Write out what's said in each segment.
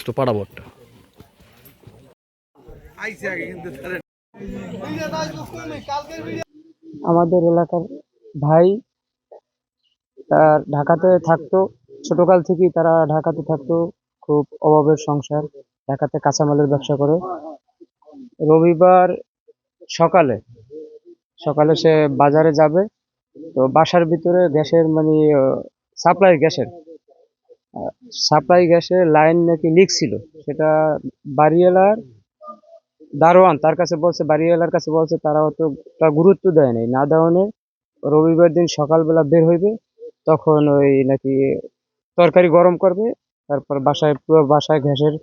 অসুস্থ পাড়াবরটা। আমাদের এলাকার ভাই তার ঢাকাতে থাকতো, ছোটকাল থেকেই তারা ঢাকাতে থাকতো। খুব অভাবের সংসার, ঢাকাতে কাঁচামালের ব্যবসা করে। রবিবার সকালে সকালে সে বাজারে যাবে, তো বাসার ভিতরে গ্যাসের মানে সাপ্লাই গ্যাসের লাইন নাকি লিক ছিল। সেটা বাড়িওয়ালার দারোয়ান তার কাছে বলছে, বাড়িওয়ালার কাছে বলছে, তারা অতটা গুরুত্ব দেয় নাই, না দেওয়ানে রবিবার দিন সকালবেলা বের হইবে, তখন ওই নাকি তরকারি গরম করবে। তারপর পুরো বাসায় গ্যাসের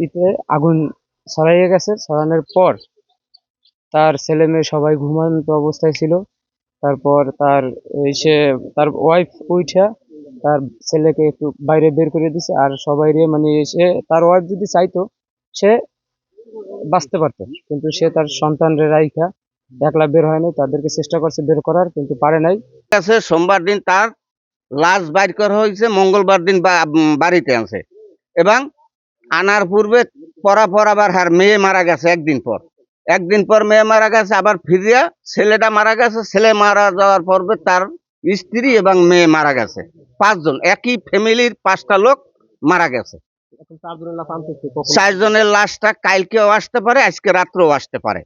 ইতে আগুন ছড়াইয়ে গেছে। ছড়ানোর পর তার ছেলে মেয়ে সবাই ঘুমন্ত অবস্থায় ছিল। তারপর তার ওয়াইফ উইঠা তার ছেলেকে একটু বাইরে বের করে দিছে। আর সবাই মানে তার ওয়াইফ যদি চাইতো সে বাঁচতে পারতো, কিন্তু সে তার সন্তানরে রাইখা একলা বের হয় নাই। তাদেরকে চেষ্টা করছে বের করার, কিন্তু পারে নাই। সোমবার দিন তার লাশ বাইর করা হয়েছে, মঙ্গলবার দিন বাড়িতে আনছে এবং আনার পূর্বে পর আবার হার মেয়ে মারা গেছে। একদিন পর মেয়ে মারা গেছে, আবার ফিরিয়া ছেলেটা মারা গেছে। ছেলে মারা যাওয়ার পর্বে তার স্ত্রী এবং মেয়ে মারা গেছে। 5 জন, একই ফ্যামিলির 5টা লোক মারা গেছে। 4 জনের লাশটা কালকেও আসতে পারে, আজকে রাত্রেও আসতে পারে।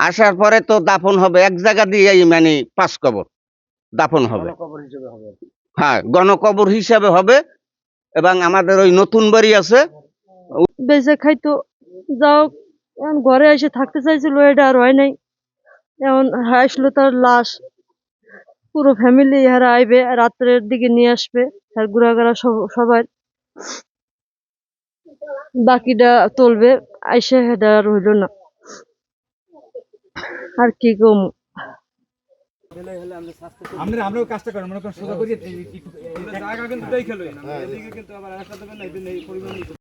আসার পরে তো দাফন হবে এক জায়গা দিয়ে, মানে 5 কবর দাফন হবে। হ্যাঁ, গণকবর হিসাবে হবে। এবং আমাদের ওই নতুন বাড়ি আছে, বেঁচে খাইতো, যাও এখন ঘরে এসে থাকতে চাইছিল, এটা আর হয় নাই। এখন আসলো তার লাশ, পুরো ফ্যামিলি হারা আইবে, রাত্রের দিকে নিয়ে আসবে আর ঘোরাঘোরা সবাই বাকিটা তুলবে। আইসে হেডা আর হইল না, আর কি কম। আমরাও কাজটা করেন, মনে করেন সোজা করিয়ে জায়গা কিন্তু দেখে লই না, এদিকে কিন্তু আবার রাস্তা দেবেন না, এই পরিমাণ নিতে।